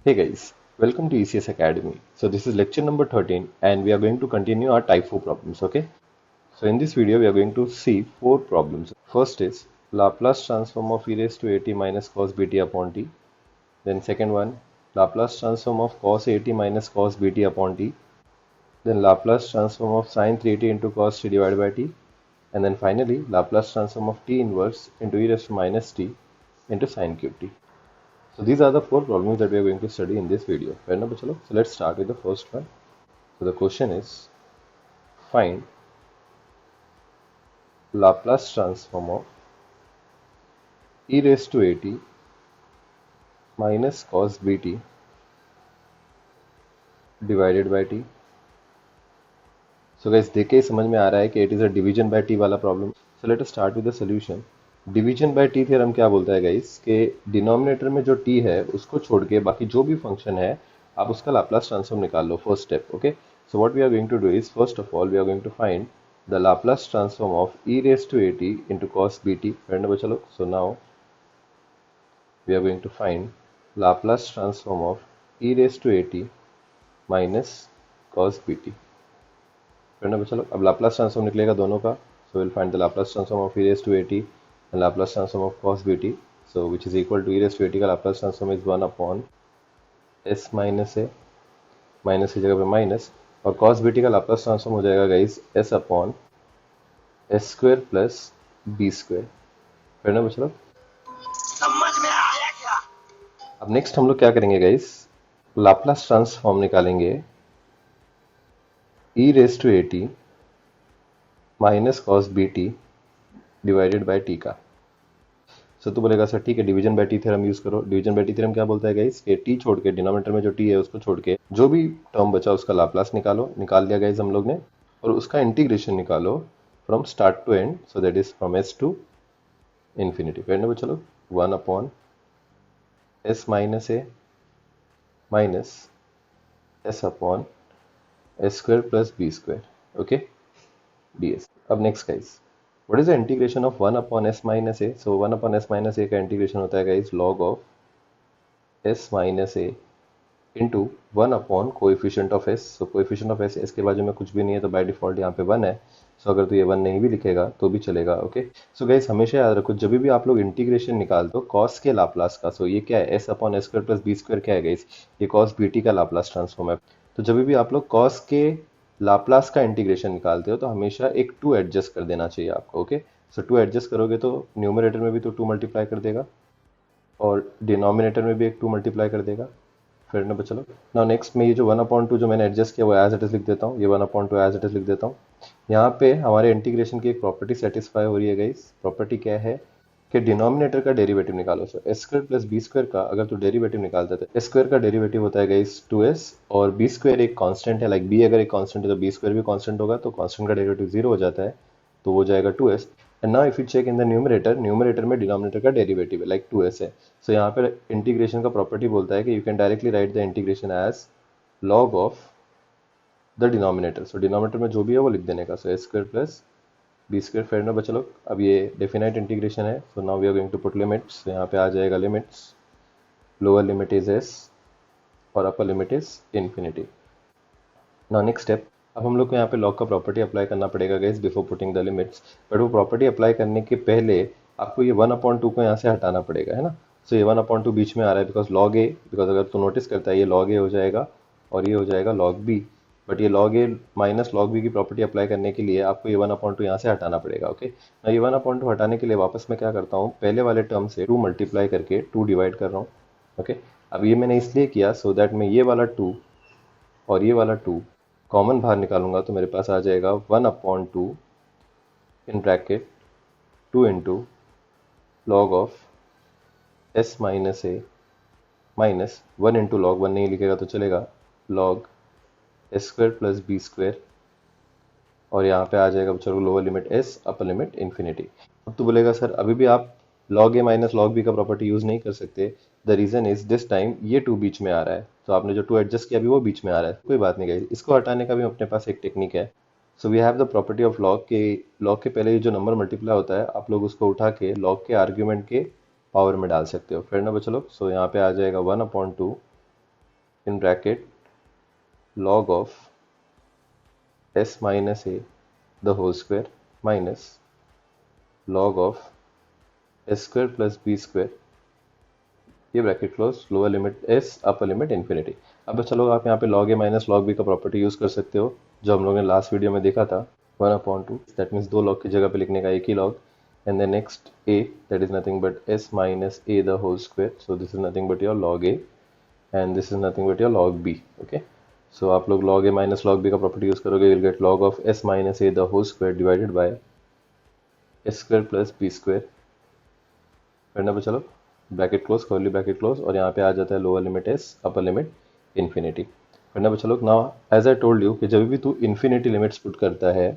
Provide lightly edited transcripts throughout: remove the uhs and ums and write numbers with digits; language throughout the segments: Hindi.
Hey guys, welcome to ECS Academy. So this is lecture number 13 and we are going to continue our type 4 problems, okay? So in this video we are going to see 4 problems. First is Laplace transform of e raised to at minus cos bt upon t. Then second one, Laplace transform of cos at minus cos bt upon t. Then Laplace transform of sin 3t into cos t divided by t. And then finally Laplace transform of t inverse into e raised to minus t into sin cube t. So these are the 4 problems that we are going to study in this video. Fair enough, chalo? So let's start with the first one. So the question is, find Laplace transform of e raised to at minus cos bt divided by t. So guys, देख के समझ में आ रहा है कि it is a division by t वाला problem. So let us start with the solution. Division by t theorem क्या बोलता है गाइस कि डिनोमिनेटर में जो टी है उसको छोड़ के बाकी जो भी फंक्शन है आप उसका लाप्लास ट्रांसफॉर्म निकाल लो. First step. Okay, so what we are going to do is, first of all we are going to find the Laplace transform of e raised to at into cos bt. Friend बच्चों, so now we are going to find Laplace transform of e raised to at minus cos bt. Friend बच्चों, अब लाप्लास ट्रांसफॉर्म निकलेगा दोनों का. So will find the Laplace transform of e raised to at and Laplace transform of cos bt, so which is equal to e raised to at का Laplace transform is 1 upon s minus a, minus की जगह पे माइनस, और cos bt का Laplace transform हो जाएगा guys s upon s square plus b square. फिर ना बच्चों, समझ में आया क्या? अब नेक्स्ट हम लोग क्या करेंगे गाइस, लाप्लास ट्रांसफॉर्म निकालेंगे e raised to at minus cos bt divided by t का. सो तो बोलेगा सर ठीक है, division by t theorem use करो. डिवीजन बाय टी थ्योरम क्या बोलता है गाइस कि टी छोड़ के, डिनोमिनेटर में जो टी है उसको छोड़ के जो भी टर्म बचा उसका लाप्लास निकालो. निकाल दिया गाइस हम लोग ने, और उसका इंटीग्रेशन निकालो from start to end, so that is from s to infinity. फिर चलो 1 upon s minus a minus s upon s square plus b square. Okay, ds. अब next guys, what is the integration of 1 upon s minus a? So 1 upon s minus a का इंटीग्रेशन होता है guys log of s minus a into 1 upon coefficient of s. so coefficient of s के बाजू में कुछ भी नहीं है तो बाय डिफॉल्ट यहाँ पे 1 है. so अगर तो ये 1 नहीं भी लिखेगा तो भी चलेगा. ओके, सो गाइस हमेशा याद रखो जब भी आप लोग इंटीग्रेशन निकालते हो cos के लाप्लास का, सो ये क्या है, s upon s square plus b square क्या है गाइस, ये cos bt का लाप्लास ट्रांसफॉर्म है. तो जब भी आप लोग cos के लाप्लास का इंटीग्रेशन निकालते हो तो हमेशा एक 2 एडजस्ट कर देना चाहिए आपको. ओके, सो 2 एडजस्ट करोगे तो न्यूमरेटर में भी तो 2 मल्टीप्लाई कर देगा और डिनोमिनेटर में भी एक 2 मल्टीप्लाई कर देगा. फिर ना चलो ना नेक्स्ट में ये जो 1/2 जो मैंने एडजस्ट किया वो एज इट इज लिख देता हूँ. ये 1/2 एज इट इज लिख देता हूँ. यहाँ पे हमारे इंटीग्रेशन की एक प्रॉपर्टी सेटिस्फाई हो रही है गाइस. प्रॉपर्टी क्या है कि डिनोमिनेटर का डेरिवेटिव निकालो. So s square plus b square का अगर तो डेरिवेटिव निकालता है तो एस स्क्वायर का डेरिवेटिव होता है गाइस 2s, और बी स्क्वायर एक कांस्टेंट है, लाइक बी अगर एक कांस्टेंट है तो बी स्क्वायर भी कांस्टेंट होगा, तो कांस्टेंट का डेरिवेटिव 0 हो जाता है तो वो जाएगा 2s. And now if you check in the numerator, numerator में डिनोमिनेटर का डेरिवेटिव है लाइक 2s है. सो यहाँ पे इंटीग्रेशन का प्रॉपर्टी बोलता है कि you can directly write the integration as log of the denominator. So denominator में जो भी है वो लिख देने का. So s square plus b square. Fair ना बच्चा लोग, अब ये डेफिनाइट इंटीग्रेशन है. So now we are going to put limits. यहाँ पे आ जाएगा limits, lower limit is s और upper limit is infinity. Now next step, अब हम लोग को यहाँ पे लॉग का प्रॉपर्टी अप्लाई करना पड़ेगा guys before putting the limits. But वो प्रॉपर्टी अप्लाई करने के पहले आपको ये 1/2 को यहाँ से हटाना पड़ेगा, है ना. सो ये 1/2 बीच में आ रहा है बिकॉज लॉग ए, बिकॉज अगर तू नोटिस करता है ये लॉग ए हो जाएगा और ये हो जाएगा लॉग बी. बट ये log a minus log B की प्रॉपर्टी अप्लाई करने के लिए आपको ये 1/2 यहाँ से हटाना पड़ेगा. ओके, ना ये 1/2 हटाने के लिए वापस मैं क्या करता हूँ, पहले वाले टर्म से 2 मल्टीप्लाई करके 2 डिवाइड कर रहा हूँ. ओके, अब ये मैंने इसलिए किया सो दैट मैं ये वाला 2 और ये वाला 2 कॉमन बाहर निकालूंगा तो मेरे पास आ जाएगा 1/2 in bracket 2 into log of s minus a minus 1 into log, 1 नहीं लिखेगा तो चलेगा, log s square plus b square, और यहाँ पे आ जाएगा बच्चों lower limit s upper limit infinity. अब तो बोलेगा सर अभी भी आप log a minus log b का प्रॉपर्टी यूज नहीं कर सकते. The reason is this time ये 2 बीच में आ रहा है, तो आपने जो 2 एडजस्ट किया अभी वो बीच में आ रहा है. कोई बात नहीं गाइस, इसको हटाने का भी अपने पास एक टेक्निक है. So we have the property of log के पहले जो नंबर मल्टीप्लाई होता है आप लोग उसको उठा के लॉग के आर्ग्यूमेंट के पावर में डाल सकते हो. फिर ना बच्चों लोग, सो यहाँ पे आ जाएगा 1/2 in bracket log of s minus a the whole square minus log of s square plus b square, ये bracket close, lower limit s upper limit infinity. अब चलो आप यहाँ पे log a minus log b का प्रॉपर्टी यूज कर सकते हो जो हम लोगों ने लास्ट वीडियो में देखा था, 1/2, दैट मीन्स दो log की जगह पे लिखने का एक ही log, and then next a that is nothing but s minus a the whole square, so this is nothing but your log a and this is nothing but your log b। Okay, so आप लोग log a minus log b का प्रॉपर्टी यूज करोगे, will get log of s minus a the whole square divided by s square plus b square. करना पे चलो, bracket close, curly bracket close, और यहाँ पे आ जाता है lower limit s upper limit infinity. करना पे चलो, now as I told you कि जब भी तू इन्फिनिटी लिमिट्स पुट करता है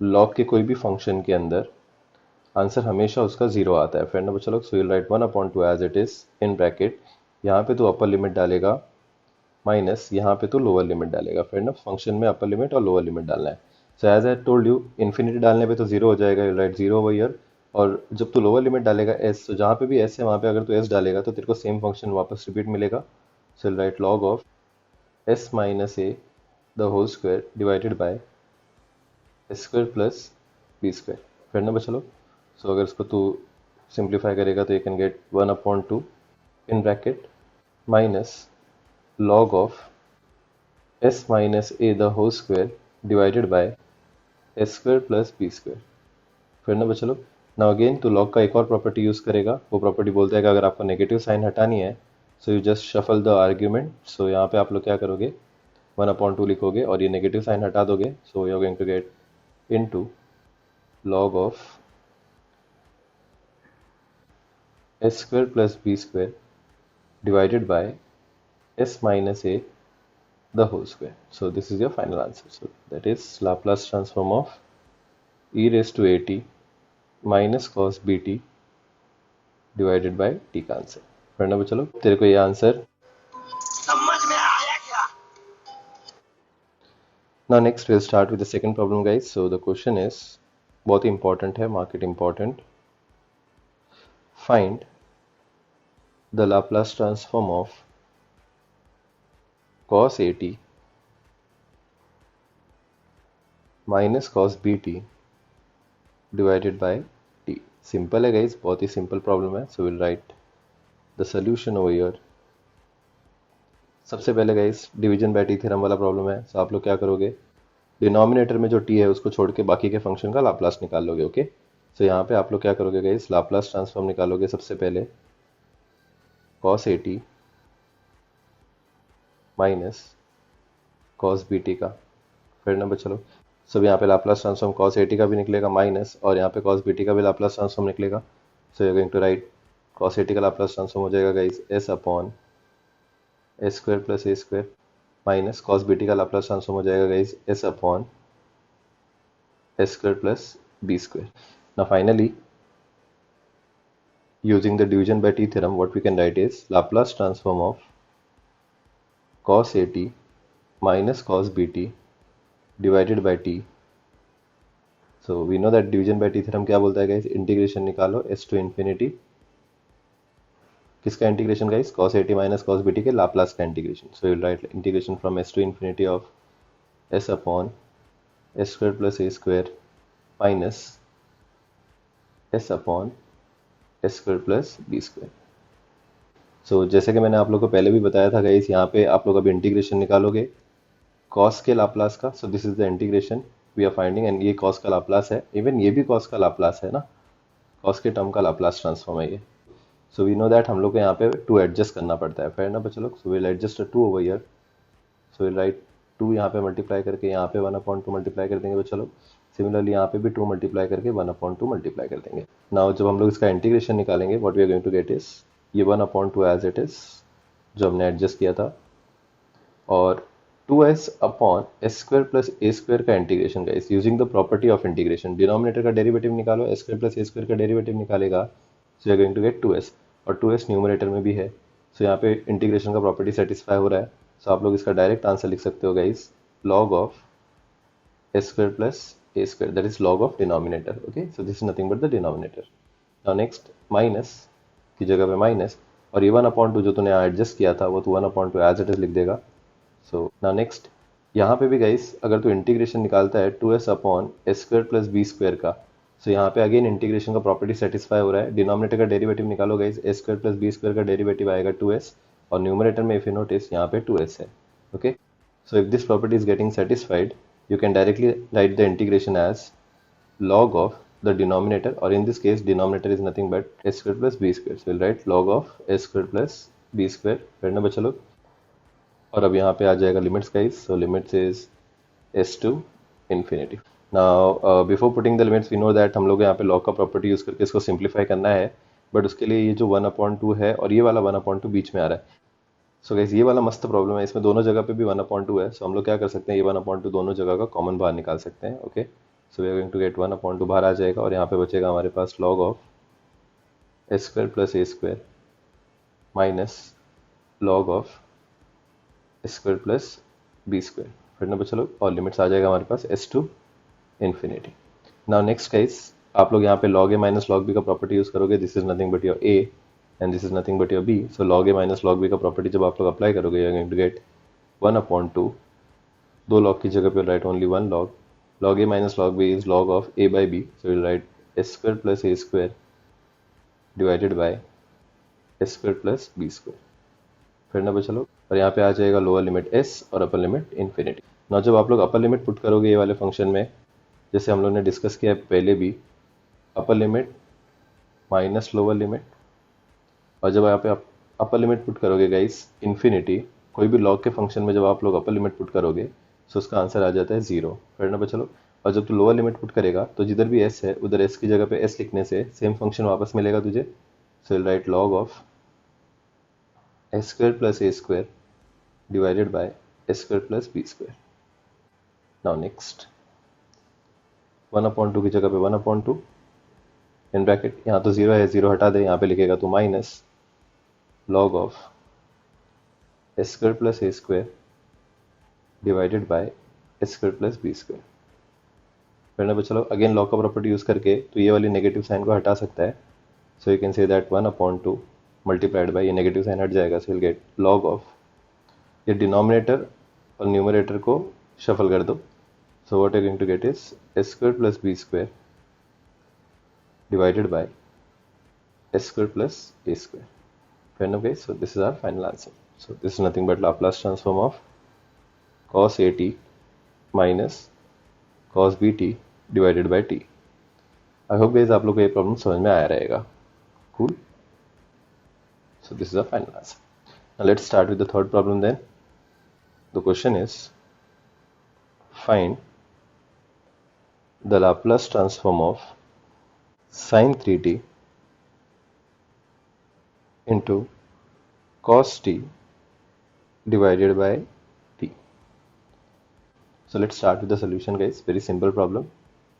log के कोई भी फंक्शन के अंदर, आंसर हमेशा उसका जीरो आता है। फ्रेंड नंबर चलो, so will write 1/2 as it is in bracket, यहाँ पे तो अपर लिमिट डालेगा माइनस यहाँ पे तो लोअर लिमिट डालेगा। फ्रेंड फंक्शन में अपर लिमिट और लोअर लिमिट डालना है। So as I told you, infinity डालने पे तो जीरो हो जाएगा, you write zero over here, और जब तू लोअर लिमिट डालेगा एस, तो जहाँ पे भी एस है वहाँ पे अगर तू एस डालेगा तो तेरे को सेम फंक्शन वापस रिपीट मिलेगा। So will write log of s minus a the whole square divided by s square plus b square. Friend number चलो, सो अगर इसको तू सिंप्लीफाई करेगा तो you can get 1/2 in bracket minus log of s minus a the whole square divided by s square plus b square। फिर ना बच्चों लोग, नाउ अगेन तो log का एक और प्रॉपर्टी यूज करेगा, वो प्रॉपर्टी बोलता है कि अगर आपको नेगेटिव साइन हटानी है, so you just shuffle the argument. So यहाँ पे आप लोग क्या करोगे, 1/2 लिखोगे और ये नेगेटिव साइन हटा दोगे, so you are going to get into log of s square plus b square divided by s minus a the whole square। So this is your final answer. So that is Laplace transform of e raised to at minus cos bt divided by t का आंसर। पढ़ना चलो, तेरे को ये आंसर समझ में आया क्या? Now next we'll start with the second problem guys. So the question is बहुत ही important है, mark it important. Find the Laplace transform of cos at minus cos b t divided by t. Simple है गाइज, बहुत ही सिंपल प्रॉब्लम है। So will write the solution over here. सबसे पहले guys division by t theorem वाला प्रॉब्लम है। सो आप लोग क्या करोगे, डिनोमिनेटर में जो टी है उसको छोड़ के बाकी के फंक्शन का लाप्लास निकाल लोगे। ओके, सो यहाँ पे आप लोग क्या करोगे गाइज, लाप्लास ट्रांसफॉर्म निकालोगे सबसे पहले cos a t minus cos b t का। फिर नंबर चलो, सब यहाँ पे लाप्लास ट्रांसफॉर्म cos at का भी निकलेगा माइनस, और यहाँ पे cos bt का भी लाप्लास ट्रांसफॉर्म निकलेगा। So you are going to write cos at का लाप्लास ट्रांसफॉर्म हो जाएगा guys s upon s square plus a square minus cos bt का लाप्लास ट्रांसफॉर्म हो जाएगा guys s upon s square plus b square. Now finally using the division by t theorem what we can write is Laplace transform of cos at minus cos bt divided by t। so we know that division by t theorem क्या बोलता है गाइस, इंटीग्रेशन निकालो s to infinity, किसका integration guys, cos at minus cos bt के लाप्लास का integration. so we'll write integration from s to infinity of s upon s square plus a square minus s upon s square plus b square। so जैसे कि मैंने आप लोगों को पहले भी बताया था गाइस, यहाँ पे आप लोग अभी इंटीग्रेशन निकालोगे cos के लाप्लास का। So this is the integration we are finding, and ये cos का लाप्लास है, इवन ये भी cos का लाप्लास है ना, cos के टर्म का लाप्लास ट्रांसफॉर्म है ये। सो वी नो दैट हम लोग को यहाँ पे 2 एडजस्ट करना पड़ता है। फिर ना बच्चों लोग, so will adjust 2 over here. So will right 2 यहाँ पे मल्टीप्लाई करके यहाँ पे 1/2 मल्टीप्लाई कर देंगे बच्चों लोग। सिमिलरली यहाँ पे भी 2 मल्टीप्लाई करके 1/2 मल्टीप्लाई कर देंगे। नाउ जब हम लोग इसका इंटीग्रेशन निकालेंगे, what we are going to get is ये 1/2 एज इट इज जो हमने एडजस्ट किया था, और 2s upon s square plus a square का integration guys using the property of integration. Denominator का डेरिवेटिव निकालो, s square plus a square का डेरिवेटिव निकालेगा, so you are going to get 2s, और 2s न्यूमरेटर में भी है। सो यहाँ पे इंटीग्रेशन का प्रॉपर्टी सेटिस्फाई हो रहा है। सो आप लोग इसका डायरेक्ट आंसर लिख सकते हो guys, log of s square plus a square, that is log of denominator. Okay, so this is nothing but the denominator. Now next minus की जगह पे माइनस, और ये 1/2 जो तूने एडजस्ट किया था वो तू 1/2 एज इट इज लिख देगा। सो नाउ नेक्स्ट, यहाँ पे भी गाइस अगर तू इंटीग्रेशन निकालता है 2s upon s square plus b square का, सो यहाँ पे अगेन इंटीग्रेशन का प्रॉपर्टी सेटिस्फाई हो रहा है। डिनोमिनेटर का डेरिवेटिव निकालो guys, s square plus b square का डेरिवेटिव आएगा 2s, और न्यूमरेटर में इफ यू नोटिस यहाँ पे 2s है। Okay, so if this property is getting satisfied, you can directly write the integration as log of the denominator, or in this case denominator is nothing but s square plus b square, so we'll write log of s square plus b square। फिर ना बच्चा लोग, और अब यहाँ पे आ जाएगा limits guys, so limits is s to infinity। now before putting the limits we know that हम लोग यहाँ पे log का प्रॉपर्टी यूज करके इसको सिंप्लीफाई करना है, बट उसके लिए ये जो 1/2 है और ये वाला 1/2 बीच में आ रहा है। सो गाइस ये वाला मस्त प्रॉब्लम है, इसमें दोनों जगह पे भी 1/2 है। सो हम लोग क्या कर सकते हैं, ये 1/2 दोनों जगह का कॉमन बाहर निकाल सकते हैं। Okay, so we are going to get 1/2 बाहर आ जाएगा, और यहाँ पे बचेगा हमारे पास log of s square plus a square minus log of s square plus b square. फिर ना बच्चा लोग, और लिमिट्स आ जाएगा हमारे पास s to infinity. Now next guys, आप लोग यहाँ पे log a minus log b का प्रॉपर्टी यूज करोगे। This is nothing but your a and this is nothing but your b, so log a minus log b का प्रॉपर्टी जब आप लोग अप्लाई करोगे, you are going to get 1/2, दो log की जगह पे write only one log, log a minus log b is log of a by b, so we'll write s square plus a square divided by s square plus b square। फिर ना बचा लो, और यहाँ पे आ जाएगा लोअर लिमिट s और अपर लिमिट इन्फिनिटी। ना जब आप लोग अपर लिमिट पुट करोगे ये वाले फंक्शन में, जैसे हम लोग ने डिस्कस किया पहले भी, अपर लिमिट माइनस लोअर लिमिट, और जब यहाँ पे आप अपर लिमिट पुट करोगे गाइस इन्फिनिटी, कोई भी लॉग के फंक्शन में जब आप लोग अपर लिमिट पुट करोगे तो उसका आंसर आ जाता है 0। फिर ना बच्चा लोग, और जब तू लोअर लिमिट पुट करेगा तो जिधर भी s है उधर s की जगह पे s लिखने से सेम फंक्शन वापस मिलेगा तुझे। So will write log of s square plus a square divided by s square plus b square. Now next, 1/2 की जगह पे 1/2 इन ब्रैकेट, यहाँ तो 0 है, 0 हटा दे, यहाँ पे लिखेगा तो minus log of s square plus a square divided by s square plus b square। फिर ना बच्चा लोग, अगेन log का प्रॉपर्टी यूज करके तो ये वाली नेगेटिव साइन को हटा सकता है। So you can say that 1/2 multiplied by, ये नेगेटिव साइन हट जाएगा, so will get log of, ये डिनोमिनेटर और न्यूमरेटर को शफल कर दो। So what you going to get is s square plus b square divided by s square plus a square। Okay, so this is our final answer. So this is nothing but Laplace transform of cos at minus cos bt divided by t। I hope guys आप लोग को ये प्रॉब्लम समझ में आया रहेगा। Cool. So this is our final answer. Now let's start with the third problem then. The question is, find the Laplace transform of sin 3t into cos t divided by t। So let's start with the solution guys. Very simple problem,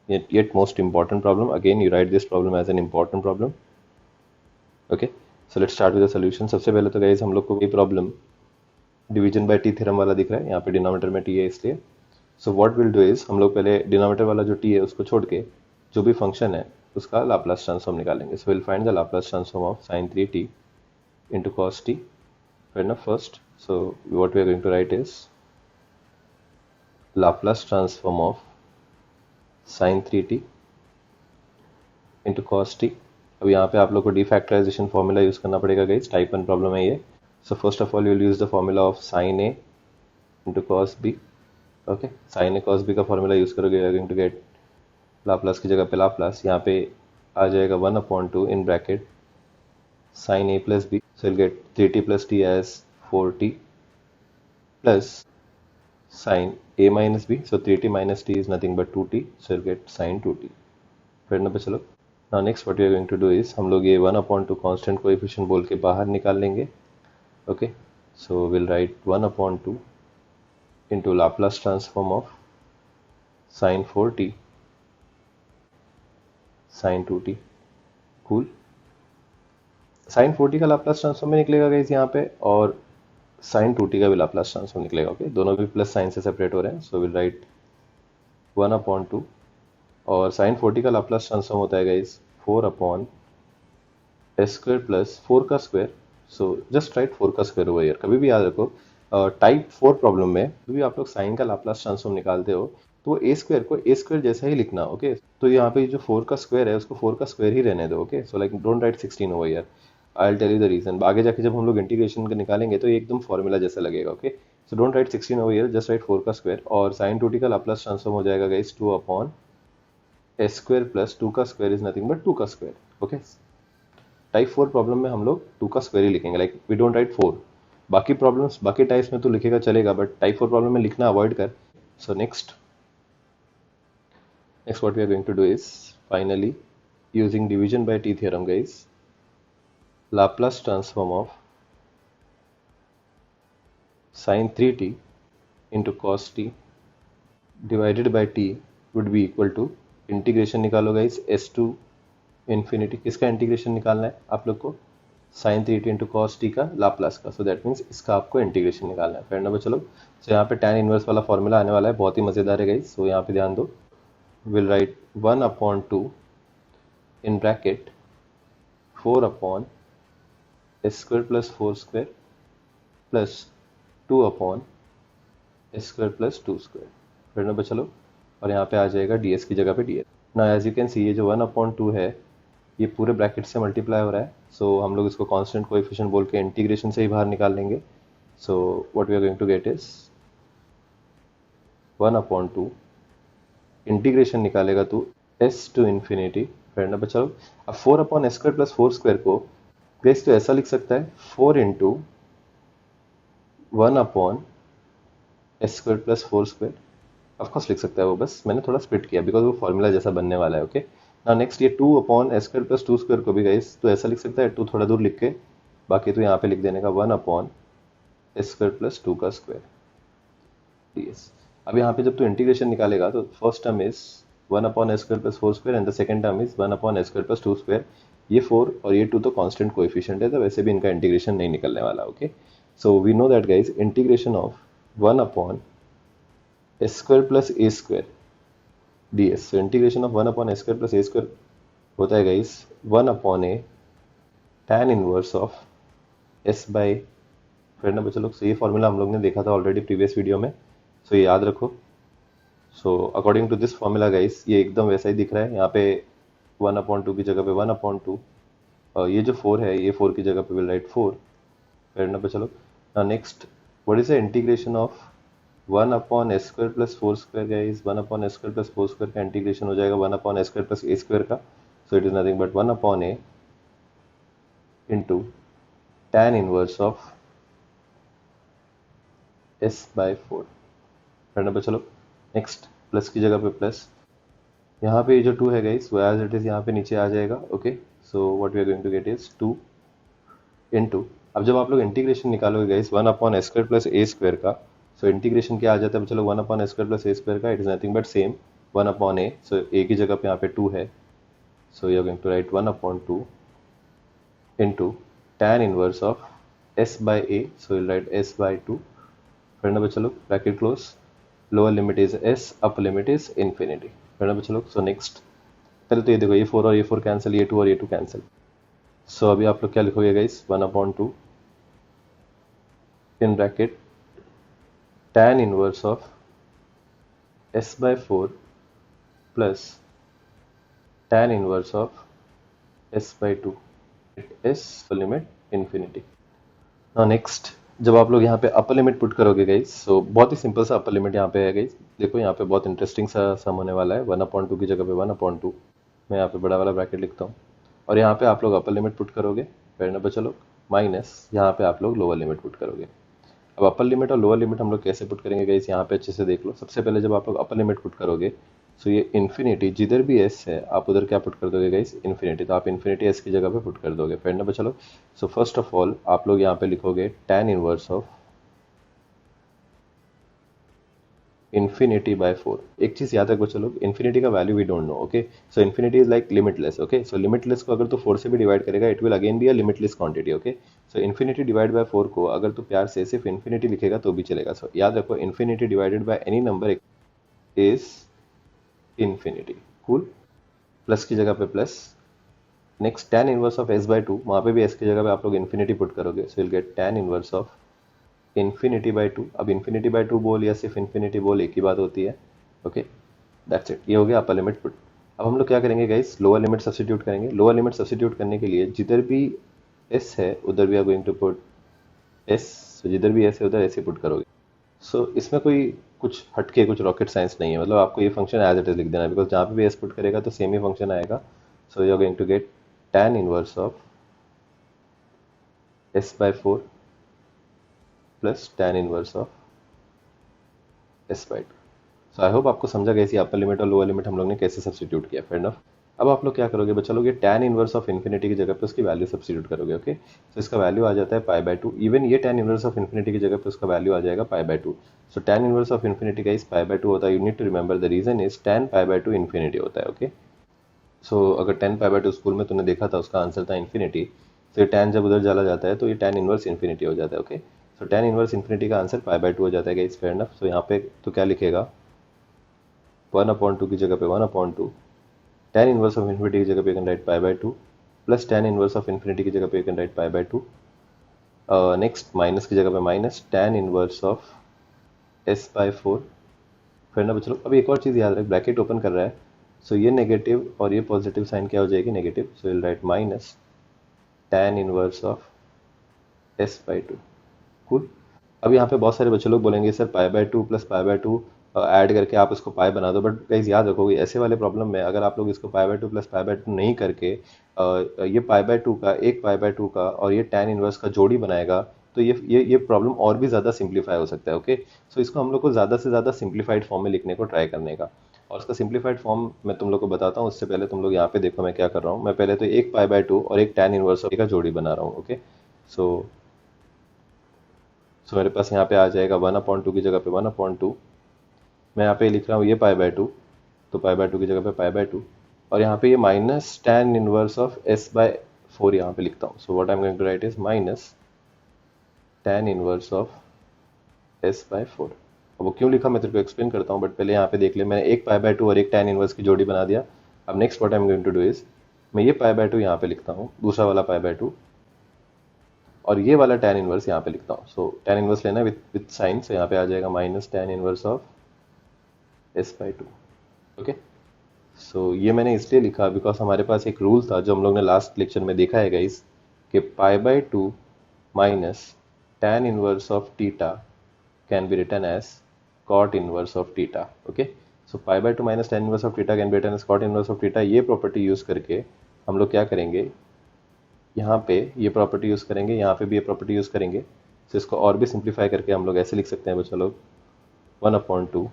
yet most important problem. Again you write this problem as an important problem। Okay, so let's start with the solution। सबसे पहले तो guys हम लोग को ये problem division by t theorem वाला दिख रहा है, यहाँ पे डिनोमिनेटर में t है इसलिए। So what will do is, हम लोग पहले डिनोमिनेटर वाला जो t है उसको छोड़ के जो भी फंक्शन है उसका लाप्लास ट्रांसफॉर्म निकालेंगे। सो will find the Laplace transform of sin 3t into cos t। Fair enough first, so what we are going to write is Laplace transform of sin 3t into cos t। अब यहाँ पे आप लोग को डीफैक्टराइजेशन फॉर्मूला यूज करना पड़ेगा गाइस, टाइप 1 प्रॉब्लम है ये। So first of all you will use the formula of sin a into cos b। Okay, sin a cos b का फॉर्मूला यूज करोगे, you are going to get Laplace की जगह पे लाप्लास, यहाँ पे आ जाएगा 1/2 in bracket sin a plus b, so we'll get 3t plus t as 4t plus sin a minus b, so 3t minus t is nothing but 2t, so we'll get sin 2t। फिर ना पे चलो, now next what we are going to do is हम लोग ये 1/2 constant coefficient बोल के बाहर निकाल लेंगे। okay, so we'll write 1/2 into Laplace transform of sin 4t sin 2t। cool, sin 4t का लाप्लास ट्रांसफॉर्म भी निकलेगा गाइस यहाँ पे, और sin 2t का भी लाप्लास ट्रांसफॉर्म निकलेगा। ओके, दोनों भी प्लस साइन से सेपरेट हो रहे हैं, सो विल राइट 1/2, और sin 4t का लाप्लास ट्रांसफॉर्म होता है guys 4 upon s square plus 4 का स्क्वायर सो जस्ट राइट 4 का स्क्वायर ओवर हियर। कभी भी याद रखो टाइप 4 प्रॉब्लम में कभी भी आप लोग साइन का लाप्लास ट्रांसफॉर्म निकालते हो तो ए स्क्वायर को ए स्क्वायर जैसा ही लिखना, ओके। तो यहाँ पे जो 4 का स्क्वायर है उसको 4 का स्क्वायर ही रहने दो, okay. So like don't write 16 over here. I will tell you the reason. आगे जाके जब हम लोग इंटीग्रेशन का निकालेंगे तो ये एकदम फॉर्मूला जैसा लगेगा, okay. So don't write 16 over here, just right 4 का स्क्वायर। और साइन 2t का लाप्लास ट्रांसफॉर्म हो जाएगा guys 2 upon s square plus 2 का स्क्वायर इज नथिंग बट 2 का स्क्वायर, ओके। टाइप 4 प्रॉब्लम में हम लोग 2 का स्क्वायर ही लिखेंगे, लाइक वी डोंट राइट 4। बाकी प्रॉब्लम्स बाकी टाइप्स में तो लिखेगा चलेगा, बट टाइप 4 प्रॉब्लम में लिखना अवॉइड कर। सो next what we are going to do is finally using division by t theorem guys, Laplace transform of sin 3t into cos t divided by t would be equal to integration निकालो गाइस s टू इन्फिनिटी। किसका इंटीग्रेशन निकालना है आप लोग को? Sine 3t into cos t का लाप्लास का। सो दैट मीन्स इसका आपको इंटीग्रेशन निकालना है। फिर ना चलो, सो यहाँ पे tan इनवर्स वाला फॉर्मूला आने वाला है, बहुत ही मजेदार है गाइस। सो यहाँ पे ध्यान दो, will write 1 upon 2 in bracket 4 upon s square plus 4 square plus 2 upon s square plus 2 square। फिर ना चलो, और यहाँ पे आ जाएगा ds की जगह पे ds। ना एज यू कैन सी ये जो 1 अपॉन 2 है ये पूरे ब्रैकेट से मल्टीप्लाई हो रहा है। सो हम लोग इसको कांस्टेंट कोएफिशिएंट बोल के इंटीग्रेशन से ही बाहर निकाल लेंगे। So what we are going to get is 1 upon 2 integration निकालेगा तू s टू इन्फिनिटी। फिर ना चलो, अब 4 upon s square plus 4 square को ग्रेस तो ऐसा लिख सकता है 4 into 1 upon s square plus 4 square. Of course लिख सकता है वो, बस मैंने थोड़ा स्प्लिट किया बिकॉज वो फॉर्मूला जैसा बनने वाला है, ओके। ना नेक्स्ट ये 2 upon s square plus 2 square को भी गाइस तो ऐसा लिख सकता है, 2 थोड़ा दूर लिख के, बाकी तो यहाँ पे लिख देने का 1 अपॉन एस स्क्वायर प्लस 2 का स्क्वायर। यस, अब यहाँ पे जब तू इंटीग्रेशन निकालेगा तो first term is 1 upon s square plus 4 square and the second term is 1 upon s square plus 2 square. ये 4 और ये 2 तो कांस्टेंट कोएफिशिएंट है, तो वैसे भी इनका इंटीग्रेशन नहीं निकलने वाला, okay. So we know that guys integration of 1 upon s square plus a square ds। So integration of 1 upon s square plus a square होता है guys 1 upon a tan inverse of s by. फिर ना बच्चों लोग, सो ये फॉर्मूला हम लोग ने देखा था ऑलरेडी प्रीवियस वीडियो में, सो ये याद रखो। So according to this formula guys ये एकदम वैसा ही दिख रहा है। यहाँ पे 1 अपॉन 2 की जगह पे 1 अपॉन 2, और ये जो 4 है ये 4 की जगह पे विल राइट 4। फिर ना चलो, ना next what is the integration of 1 upon s square plus 4 square guys. 1 upon s square plus 4 square का इंटीग्रेशन हो जाएगा 1 upon s square plus a square का। So it is nothing but 1 upon a into tan inverse of s by 4। फिर ना चलो, नेक्स्ट प्लस की जगह पे प्लस, यहाँ पे ये जो 2 है गाइस वो एज इट इज यहाँ पे नीचे आ जाएगा, okay. So what we are going to get is 2 into, अब जब आप लोग इंटीग्रेशन निकालोगे guys 1 upon s square plus a square का, सो इंटीग्रेशन क्या आ जाता है? चलो 1 upon s square plus a square का, it is nothing but same 1 upon a. So a की जगह पे यहाँ पे 2 है, so you are going to write 1 upon 2 into tan inverse of s by a। So will write s by 2। फिर ना चलो bracket close, lower limit is s, upper limit is infinity. फिर ना चलो, सो नेक्स्ट पहले तो ये देखो, ये 4 और ये 4 कैंसिल, ये 2 और ये 2 कैंसिल। सो अभी आप लोग क्या लिखोगे guys? 1 upon 2 in bracket tan inverse of s by 4 plus tan inverse of s by 2 s limit infinity. Now next जब आप लोग यहाँ पे अपर लिमिट पुट करोगे गाइस, सो बहुत ही सिंपल सा अपर लिमिट यहाँ पे है गाइस। देखो यहाँ पे बहुत इंटरेस्टिंग सा सम होने वाला है। 1 अपॉन 2 की जगह पे 1 अपॉन 2, मैं यहाँ पे बड़ा वाला ब्रैकेट लिखता हूँ, और यहाँ पे आप लोग अपर लिमिट पुट करोगे। फिर ना बच्चा लोग माइनस यहाँ पे आप लोग लोअर लिमिट पुट करोगे। अब अपर लिमिट और लोअर लिमिट हम लोग कैसे पुट करेंगे गाइस, यहाँ पे अच्छे से देख लो। सबसे पहले जब आप लोग अपर लिमिट पुट करोगे, सो ये इन्फिनिटी जिधर भी s है आप उधर क्या पुट कर दोगे गाइस? इन्फिनिटी। तो आप इन्फिनिटी s की जगह पे पुट कर दोगे। फिर ना बच्चा लोग, सो फर्स्ट ऑफ ऑल आप लोग यहाँ पे लिखोगे tan inverse of infinity by 4। एक चीज याद रखो चलो, इन्फिनिटी का value we don't know, okay. So infinity is like limitless, okay. So limitless को अगर तो 4 से भी डिवाइड करेगा it will again be a limitless quantity, okay. So infinity divide by 4 को अगर तो प्यार से सिर्फ इन्फिनिटी लिखेगा तो भी चलेगा। सो याद रखो infinity divided by any number is infinity. Cool. Plus की जगह पे plus, next tan inverse of s by two, वहाँ पे भी s की जगह पे आप लोग इन्फिनिटी पुट करोगे, सो will gate tan inverse of infinity by two. अब इन्फिनिटी बाई टू बोल या सिर्फ इन्फिनिटी बोल एक ही बात होती है, ओके दैट्स इट, ये हो गया अपर लिमिट पुट। अब हम लोग क्या करेंगे गाइस, लोअर लिमिट सब्स्टिट्यूट करेंगे। लोअर लिमिट सब्स्टिट्यूट करने के लिए जिधर भी s है उधर we are going to put s, so जिधर भी s है उधर s ही पुट करोगे। सो इसमें कोई कुछ हटके कुछ रॉकेट साइंस नहीं है, मतलब आपको ये फंक्शन एज इट इज लिख देना है, बिकॉज जहाँ पे भी s पुट करेगा तो सेम ही फंक्शन आएगा। So you are going to get tan inverse of s by four plus tan inverse of s by two. So I hope आपको समझा गया इसी अपर लिमिट और लोअर लिमिट हम लोग ने कैसे सब्स्टिट्यूट किया, फेयर इनफ। अब आप लोग क्या करोगे बच्चा लोग, ये tan इनवर्स ऑफ इन्फिनिटी की जगह पे उसकी वैल्यू सब्स्टिट्यूट करोगे, ओके। सो इसका वैल्यू आ जाता है पाई बाय टू, इवन ये tan इनवर्स ऑफ इन्फिनिटी की जगह पे उसका वैल्यू आ जाएगा pi by two. So tan inverse of infinity का इस पाई बाय टू होता है, you need to remember the reason is tan pi by two infinity होता है, ओके। सो अगर tan pi by two school में तूने देखा था उसका आंसर था इन्फिनिटी, तो ये tan जब उधर चला जाता है तो ये tan इनवर्स इन्फिनिटी हो जाता है, ओके। सो tan इनवर्स इन्फिनिटी का आंसर पाई बाय टू हो जाता है, इस फेयर इनफ। सो यहाँ पे तो क्या लिखेगा, 1/2 की जगह पे 1/2, tan इनवर्स ऑफ इन्फिनिटी की जगह पे you can write pi by to, plus tan inverse of infinity की जगह पे you can write pi by to. Next minus की जगह पे minus tan inverse of s by four. फिर ना बच्चों अब एक और चीज़ याद रख, ब्रैकेट ओपन कर रहा है, सो ये नेगेटिव और ये पॉजिटिव साइन क्या हो जाएगी, negative. So will write minus tan inverse of s by to, cool. अब यहाँ पे बहुत सारे बच्चे लोग बोलेंगे sir pi by two plus pi by to add करके आप इसको पाई बना दो, बट गाइस याद रखोगे ऐसे वाले प्रॉब्लम में अगर आप लोग इसको पाई by two plus pi by to नहीं करके ये पाई बाय टू का एक पाई बाय टू का और ये tan इनवर्स का जोड़ी बनाएगा, तो ये प्रॉब्लम और भी ज़्यादा सिंप्लीफाई हो सकता है, ओके। सो इसको हम लोग को ज़्यादा से ज़्यादा सिंप्लीफाइड फॉर्म में लिखने को ट्राई करने का, और उसका सिंप्लीफाइड फॉर्म मैं तुम लोग को बताता हूँ। उससे पहले तुम लोग यहाँ पे देखो मैं क्या कर रहा हूँ, मैं पहले तो एक पाई बाय टू और एक tan इनवर्स का जोड़ी बना रहा हूँ, ओके। सो सो मेरे पास यहाँ पे आ जाएगा 1/2 की जगह पे 1/2, मैं यहाँ पे लिख रहा हूँ ये पाई बाय टू, तो पाई बाय टू की जगह पे पाई बाय टू, और यहाँ पे ये minus tan inverse of s by four यहाँ पे लिखता हूँ। So what I am going to write is minus tan inverse of s by four. अब वो क्यों लिखा मैं तेरे को एक्सप्लेन करता हूँ, बट पहले यहाँ पे देख ले, मैंने एक पाई बाय टू और एक tan इनवर्स की जोड़ी बना दिया। अब next what I am going to do is, मैं ये पाई बाय टू यहाँ पे लिखता हूँ, दूसरा वाला पाई बाय टू, और ये वाला tan इनवर्स यहाँ पे लिखता हूँ। सो tan इनवर्स लेना विथ साइन, सो यहाँ पे आ जाएगा minus tan inverse of s by two, okay. So ये मैंने इसलिए लिखा बिकॉज हमारे पास एक रूल था जो हम लोग ने लास्ट लेक्चर में देखा है गाइस, कि pi by two minus tan inverse of theta can be written as cot inverse of theta, okay. So pi by two minus tan inverse of theta can be written as cot inverse of theta, ये प्रॉपर्टी यूज करके हम लोग क्या करेंगे, यहाँ पे ये प्रॉपर्टी यूज करेंगे, यहाँ पे भी ये प्रॉपर्टी यूज करेंगे। तो इसको और भी सिंप्लीफाई करके हम लोग ऐसे लिख सकते हैं बच्चा लोग, 1/2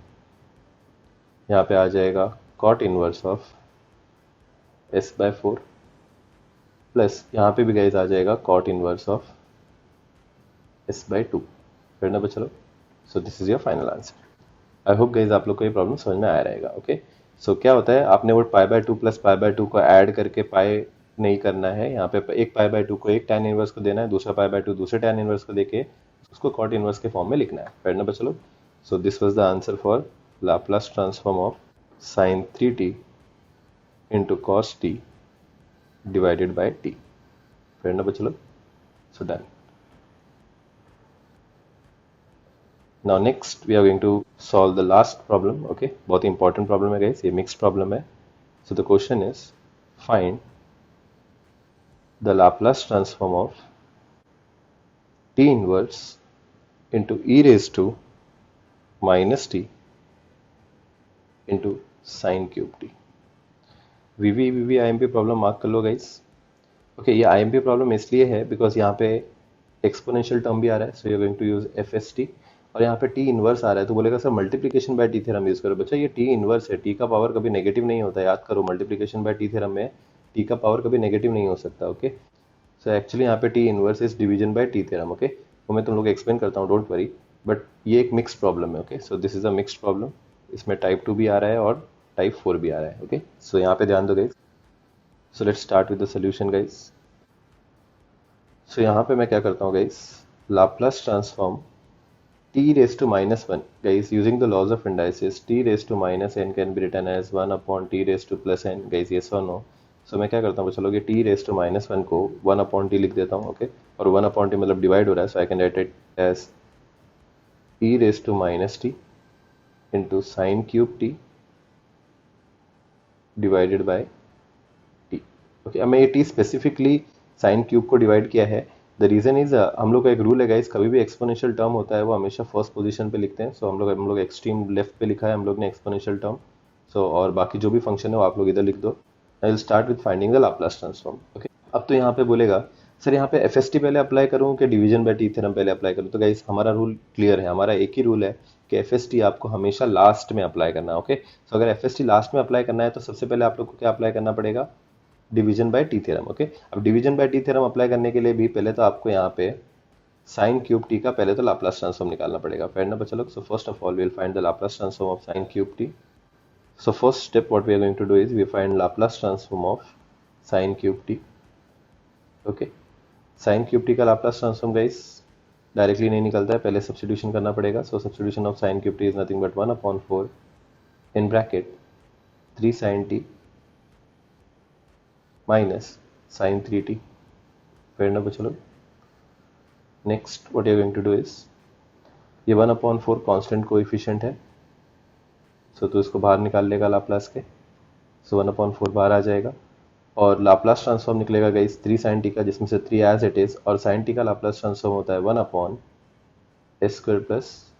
यहाँ पे आ जाएगा cot inverse of s by four, plus यहाँ पे भी गाइस आ जाएगा cot inverse of s by to, फिर ना बच्चा लोग। सो this is your final answer. I hope guys आप लोग को ये प्रॉब्लम समझ में आया रहेगा, ओके। सो क्या होता है, आपने वो पाई by two plus pi by to को ऐड करके पाई नहीं करना है, यहाँ पे एक पाई बाय टू को एक tan इनवर्स को देना है, दूसरा पाई बाय टू दूसरे tan इनवर्स को देके उसको cot इनवर्स के फॉर्म में लिखना है, फिर ना बच्चा लोग। So this was the answer for Laplace transform of sin 3t into cos t divided by t, फिर ना बच्चा लोग। So done. Now next we are going to solve the last problem, okay। बहुत ही important problem है guys, ये mixed problem है। So the question is find the Laplace transform of t inverse into e raised to minus t into sin cube t। We IMP problem mark कर लो गाइस, ओके। ये IMP प्रॉब्लम इसलिए है बिकॉज यहाँ पे एक्सपोनेंशियल टर्म भी आ रहा है, so you are going to use FST, और यहाँ पे t इनवर्स आ रहा है, तो बोलेगा sir multiplication bye t theorem use करो। बच्चा ये t इनवर्स है, t का पावर कभी नेगेटिव नहीं होता, याद करो। मल्टीप्लिकेशन बाय टी थ्योरम में t का पावर कभी नेगेटिव नहीं हो सकता, ओके। सो एक्चुअली यहाँ पे t inverse is division by t theorem, okay. वो मैं तुम लोग एक्सप्लेन करता हूँ, डोंट वरी। बट ये एक मिक्स्ड प्रॉब्लम है, okay. So this is a mixed problem, इसमें टाइप 2 भी आ रहा है और टाइप 4 भी आ रहा है, ओके। सो यहाँ पे ध्यान दो guys. So let's start with the solution guys. So यहाँ पे मैं क्या करता हूँ guys, Laplace transform t raised to minus 1 guys using the laws of indices, t raised to minus n can be written as 1 upon t raised to plus n guys, yes or no। So मैं क्या करता हूँ, चलो ये t raise to minus one को 1/t लिख देता हूँ, ओके। और 1/t मतलब डिवाइड हो रहा है, so I can write it as e raise to minus t into sine cube t divided by t, okay. अब मैं ये टी स्पेसिफिकली साइन क्यूब को डिवाइड किया है। द रीजन इज हम लोग का एक रूल है गाइस, कभी भी एक्सपोनेंशियल टर्म होता है वो हमेशा फर्स्ट पोजीशन पे लिखते हैं। सो हम लोग एक्सट्रीम लेफ्ट पे लिखा है हम लोग ने एक्सपोनेंशियल टर्म। सो और बाकी जो भी फंक्शन है वो आप लोग इधर लिख दो। I will start with finding the Laplace transform, okay. अब तो यहाँ पे बोलेगा सर यहाँ पे एफ एस टी पहले अप्लाई करूँ कि डिवीजन बाय टी थ्योरम पहले अप्लाई करूँ। तो गाइस हमारा रूल क्लियर है, हमारा एक ही रूल है कि एफ एस टी आपको हमेशा लास्ट में अप्लाई करना है, ओके। सो अगर एफ एस टी लास्ट में अप्लाई करना है तो सबसे पहले आप लोग को क्या अप्लाई करना पड़ेगा, division by t theorem, okay. अब division by t theorem apply करने के लिए भी पहले तो आपको यहाँ पे साइन क्यूब टी का पहले तो लाप्लास ट्रांसफॉर्म निकालना पड़ेगा। फाइंड ना बच्चा लोग, so first of all we will find the Laplace transform of sine cube t. So first step what we are going to do is we find Laplace transform of sin cube t, okay। sin cube t का Laplace transform guys डायरेक्टली नहीं निकलता है, पहले सब्स्टिट्यूशन करना पड़ेगा। So substitution of sin cube t is nothing but 1/4 in bracket 3 sin t minus sin 3t। फिर ना बच्चों लोग next what you are going to do is ये 1/4 कांस्टेंट कोएफिशिएंट है, सो तो इसको बाहर निकाल लेगा लाप्लास के। सो 1/4 बाहर आ जाएगा और लाप्लास ट्रांसफॉर्म निकलेगा गाइस 3 sin t का, जिसमें से 3 एज इट इज, और sin t का लाप्लास ट्रांसफॉर्म होता है 1/s² प्लस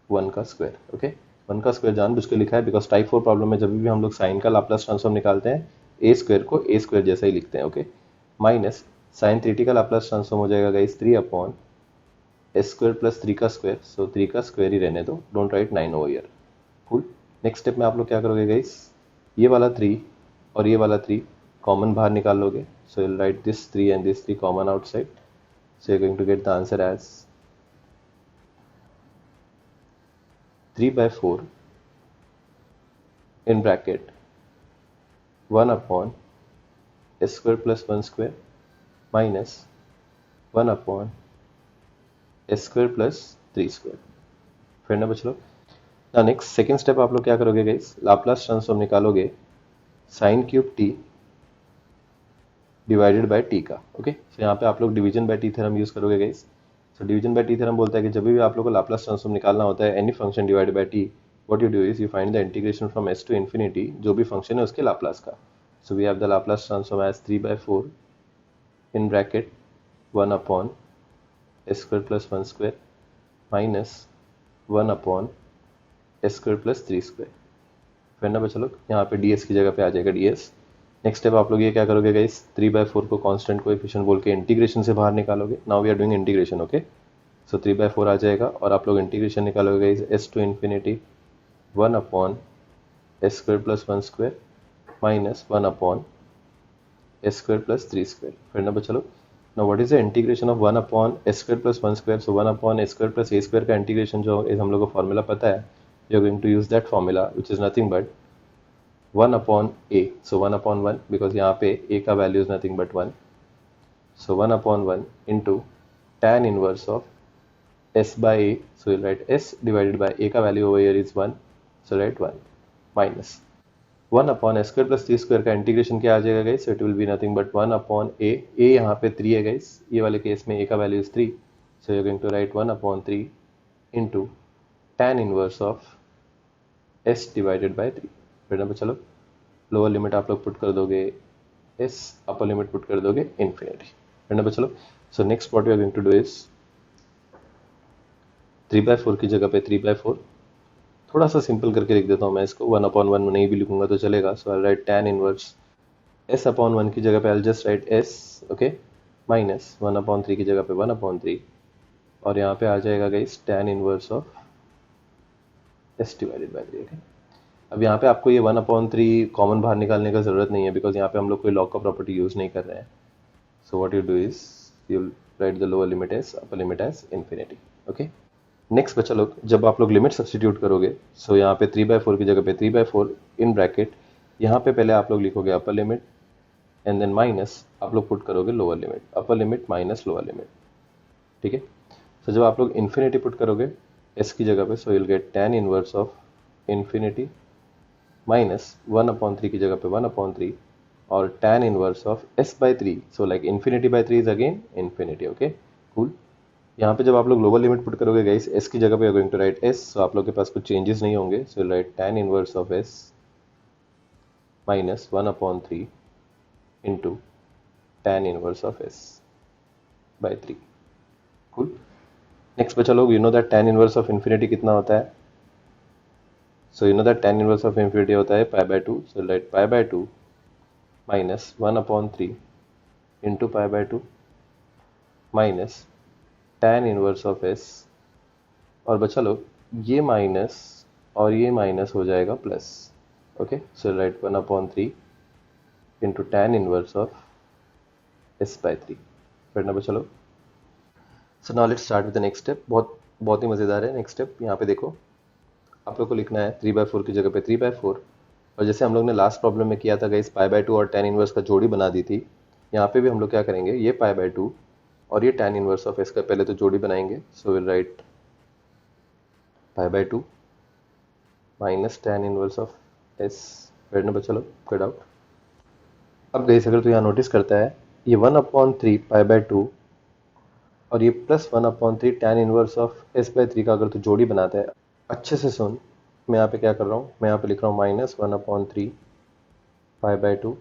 1 का स्क्वायर, ओके। 1 का स्क्वायर जानबूझ के लिखा है बिकॉज टाइप 4 प्रॉब्लम में जब भी हम लोग साइन का लाप्लास ट्रांसफॉर्म निकालते हैं ए स्क्वायर को ए स्क्वायर जैसा ही लिखते हैं, ओके। माइनस sin 3t का लाप्लास ट्रांसफॉर्म हो जाएगा गाइस 3/s² प्लस 3 का स्क्वायर। सो 3 का स्क्वायर ही रहने दो, don't write 9 over here, cool. Next step में आप लोग क्या करोगे गाइस, ये वाला 3 और ये वाला 3 कॉमन बाहर निकाल लोगे। सो you'll write this 3 and this 3 common outside, so you're going to get the answer as 3/4 in bracket 1/s² plus 1 square minus 1/s² plus 3 square। फिर ना बच लो ना। नेक्स्ट सेकेंड स्टेप आप लोग क्या करोगे गाइस, लाप्लास ट्रांसफॉर्म निकालोगे sine cube t divided by t का, ओके। सो यहाँ पे आप लोग division by t theorem use करोगे guys. So division by t theorem बोलता है कि जब भी आप लोग को लाप्लास ट्रांसफॉर्म निकालना होता है any function divided by t, what you do is you find the integration from s to infinity, जो भी फंक्शन है उसके लाप्लास का। So we have the Laplace transform as 3/4 in bracket 1/s² plus 1 square minus 1/s² plus 3 square. फिर ना बच्चा लोग यहाँ पे ds की जगह पे आ जाएगा ds। नेक्स्ट स्टेप आप लोग ये क्या करोगे गाइस, 3/4 को कांस्टेंट कोएफिशिएंट बोल के इंटीग्रेशन से बाहर निकालोगे। Now we are doing integration, okay. So 3/4 आ जाएगा और आप लोग इंटीग्रेशन निकालोगे guys s to infinity 1/s² plus 1 square minus 1/s² plus 3 square. फिर ना बच्चा लोग now what is the integration of 1/s² plus 1 square. So 1/s² plus a² का इंटीग्रेशन जो है हम लोग को फॉर्मूला पता है, you are going to use that formula which is nothing but 1/a। सो 1/1 बिकॉज यहाँ पे a का value is nothing but 1। So 1/1 into tan inverse of s by a, so you'll write s divided by a का value over here is 1, so write 1 minus 1/s² plus 3 square का इंटीग्रेशन क्या आ जाएगा guys, so it will be nothing but 1/a। a यहाँ पे 3 है गाइस, ये वाले केस में a का value is 3, so you're going to write 1/3 into tan inverse of s divided by 3। फिर ना चलो लोअर लिमिट आप लोग पुट कर दोगे s, अपर लिमिट पुट कर दोगे इन्फिनिटी। फिर ना चलो so next what we are going to do is 3/4 की जगह पे 3/4 थोड़ा सा सिंपल करके लिख देता हूँ मैं इसको, 1/1 नहीं भी लिखूंगा तो चलेगा। सो आई राइट tan इनवर्स s/1 की जगह पे I just right s, okay, minus 1/3 की जगह पे 1/3 और यहाँ पे आ जाएगा guys tan inverse of s divided by 3, okay. अब यहाँ पे आपको ये 1/3 कॉमन बाहर निकालने का जरूरत नहीं है बिकॉज यहाँ पे हम लोग कोई लॉग का प्रॉपर्टी यूज नहीं कर रहे हैं। So what you do is you write the lower limit as upper limit as infinity, okay. Next बच्चा लोग जब आप लोग लिमिट सब्स्टिट्यूट करोगे, सो यहाँ पे 3/4 की जगह पे 3/4 इन ब्रैकेट, यहाँ पे पहले आप लोग लिखोगे upper limit and then minus आप लोग पुट करोगे lower limit, upper limit minus lower limit, ठीक है। सो जब आप लोग इन्फिनिटी पुट करोगे s की जगह पे, सो you'll get tan inverse of infinity minus 1/3 की जगह पे 1/3 और tan inverse of s by 3. So like infinity by 3 is again infinity. Okay, cool. यहाँ पे जब आप लोग लोअर लिमिट पुट करोगे गाइस, s की जगह पे you going to write s, so आप लोग के पास कुछ चेंजेस नहीं होंगे. सो right tan inverse of s minus 1 upon 3 into tan inverse of s by 3. cool. Next बचा लोग, you know that tan inverse of infinity कितना होता है? So you know that tan inverse of infinity होता है pi by 2. So let pi by 2 minus 1 upon 3 into pi by 2 minus tan inverse of s, और बचा लो ये माइनस और ये माइनस हो जाएगा plus. Okay, so right 1 upon 3 into tan inverse of s by 3. पढ़ना बचा लो. So now let's start with the next step. बहुत बहुत ही मज़ेदार है नेक्स्ट स्टेप. यहाँ पे देखो, आप लोग को लिखना है 3/4 की जगह पे 3/4, और जैसे हम लोग ने लास्ट प्रॉब्लम में किया था गाइस, पाई बाय 2 और tan इनवर्स का जोड़ी बना दी थी. यहाँ पे भी हम लोग क्या करेंगे, ये पाई बाय 2 और ये tan इनवर्स ऑफ s का पहले तो जोड़ी बनाएंगे. सो will right pi by 2 minus tan inverse of s. बैठने पर चलो कट आउट. अब गाइस अगर तो यहाँ नोटिस करता है, ये 1/3 पाई बाय 2 और ये plus 1/3 tan inverse of s by 3 का अगर तो जोड़ी बनाता है, अच्छे से सुन. मैं यहाँ पे क्या कर रहा हूँ, मैं यहाँ पे लिख रहा हूँ minus 1/3 pi by 2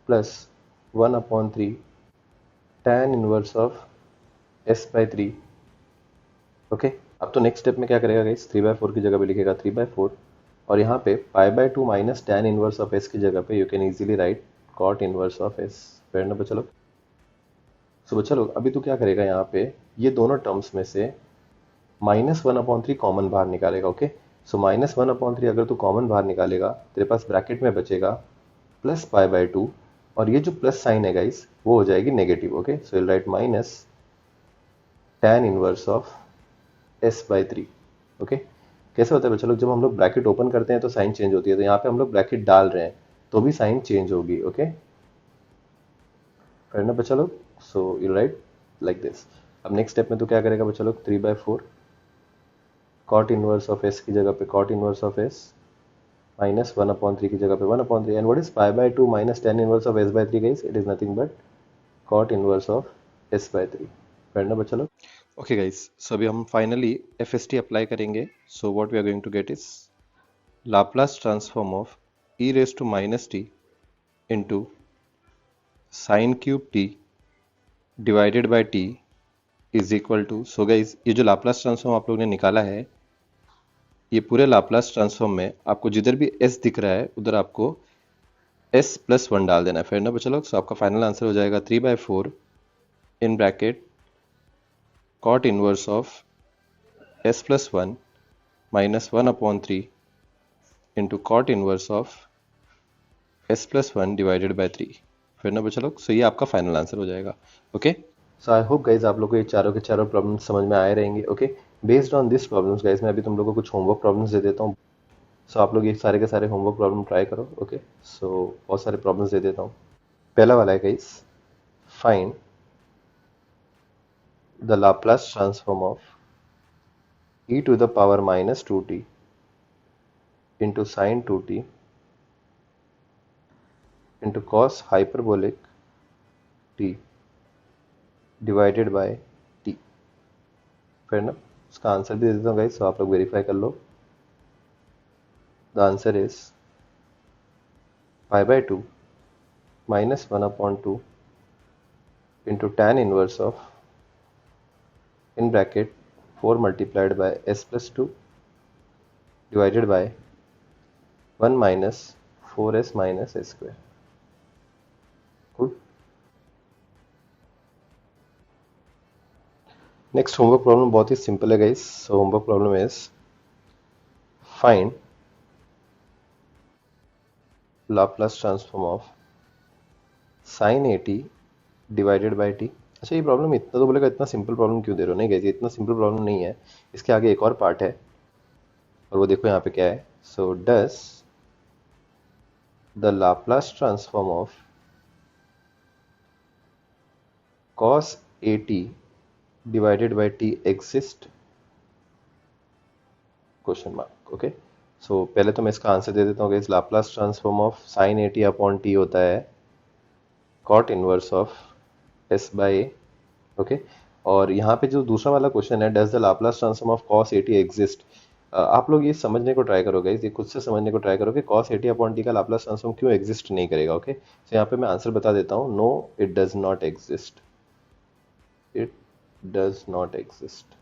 plus 1/3 tan inverse of s by 3. Okay, अब तो नेक्स्ट स्टेप में क्या करेगा गाइस, 3/4 की जगह पे लिखेगा 3/4, और यहाँ पे पाई by 2 minus tan inverse of s की जगह पे you can easily right cot inverse of s. बैठना बच्चा लोग. सो बच्चा लोग अभी तो क्या करेगा, यहाँ पे ये दोनों टर्म्स में से -1/3 कॉमन बाहर निकालेगा. ओके, सो -1/3 अगर तू कॉमन बाहर निकालेगा, तेरे पास ब्रैकेट में बचेगा प्लस पाई बाय 2, और ये जो प्लस साइन है गाइस वो हो जाएगी negative. Okay, so will write minus tan inverse of s by 3. Okay, कैसे होता है बच्चा लोग, जब हम लोग ब्रैकेट ओपन करते हैं तो साइन चेंज होती है, तो यहाँ पे हम लोग ब्रैकेट डाल रहे हैं तो भी साइन चेंज होगी. ओके, करना बच्चा लोग. So you right like this. अब नेक्स्ट स्टेप में तो क्या करेगा बच्चा लोग, 3/4 cot इनवर्स ऑफ s की जगह पे cot inverse of s minus 1/3 की जगह पे 1/3. And what is pi by 2 minus tan inverse of s by 3 guys? It is nothing but cot inverse of s by 3. पढ़ना बच्चा लोग. ओके गाइस, सो अभी हम फाइनली FST अप्लाई करेंगे. So what we are going to get is Laplace transform of e raise to minus t into sine cube t divided by t is equal to. So guys ये जो लाप्लास ट्रांसफॉर्म आप लोगों ने निकाला है, ये पूरे लाप्लास ट्रांसफॉर्म में आपको जिधर भी s दिख रहा है उधर आपको s+1 डाल देना है. फिर ना बच्चा लोग, सो आपका फाइनल आंसर हो जाएगा 3/4 in bracket cot inverse of s+1 minus 1/3 into cot inverse of s+1 divided by 3. फिर ना बच्चा लोग, सो ये आपका फाइनल आंसर हो जाएगा. Okay, so I hope guys आप लोग को ये चारों के चारों प्रॉब्लम्स समझ में आए रहेंगे. Okay, based on this problems guys मैं अभी तुम लोगों को कुछ होमवर्क प्रॉब्लम्स दे देता हूँ. सो आप लोग ये सारे के सारे होमवर्क प्रॉब्लम ट्राई करो. ओके, सो बहुत सारे प्रॉब्लम्स दे देता हूँ. पहला वाला है guys, find the Laplace transform of e to the power minus 2t into sin 2t into cos hyperbolic t divided by t. फिर ना उसका आंसर भी दे देता हूँ गाइस, तो आप लोग वेरीफाई कर लो. The answer is pi by 2 minus 1/2 into tan inverse of in bracket 4 multiplied by s+2 divided by 1 minus 4s minus s square. Good. Next homework problem बहुत ही सिंपल है guys. So homework problem is find Laplace transform of sin 80 divided by t. अच्छा, ये प्रॉब्लम इतना तो बोलेगा, इतना सिंपल प्रॉब्लम क्यों दे रहे हो? नहीं गाइस, ये इतना सिंपल प्रॉब्लम नहीं है. इसके आगे एक और पार्ट है, और वो देखो यहाँ पे क्या है. So does the Laplace transform of cos 80 divided by t exist? Question mark. Okay, सो पहले तो मैं इसका आंसर दे देता हूँ guys. Laplace transform of sine a t upon t होता है cot inverse of s by a. Okay, और यहाँ पे जो दूसरा वाला क्वेश्चन है, does the Laplace transform of cos a t exist. आप लोग ये समझने को ट्राई करो गाइस, ये खुद से समझने को ट्राई करो कि cos a t upon t का लाप्लास ट्रांसफॉर्म क्यों एग्जिस्ट नहीं करेगा। ओके, तो यहाँ पे मैं आंसर बता देता हूँ, no it does not exist, it does not exist.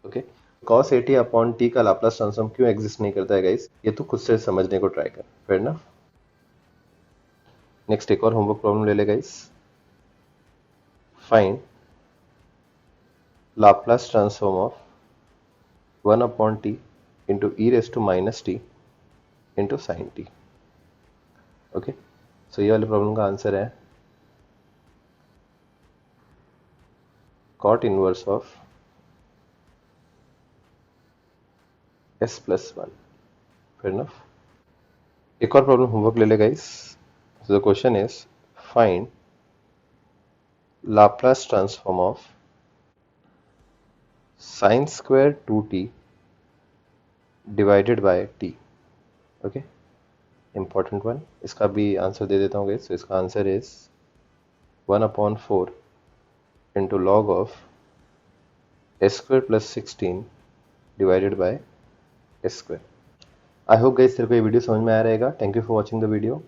Okay, cos a t upon t का लाप्लास ट्रांसफॉर्म क्यों एग्जिस्ट नहीं करता है गाइस, ये तो खुद से समझने को ट्राई कर। फेयर ना। नेक्स्ट एक और होमवर्क प्रॉब्लम ले ले guys. Find Laplace transform of 1 upon t into e raised to minus t into sin t। Okay, so ये वाले प्रॉब्लम का आंसर है cot inverse of s plus 1। Fair enough. एक और प्रॉब्लम होमवर्क ले ले guys. So the question is find Laplace transform of sin square 2t divided by t। Okay, important one, इसका भी आंसर दे देता हूँ गाइस। तो इसका answer is 1/4 into log of s square plus 16 divided by s square। I hope guys तेरे को ये वीडियो समझ में आया रहेगा। Thank you for watching the video.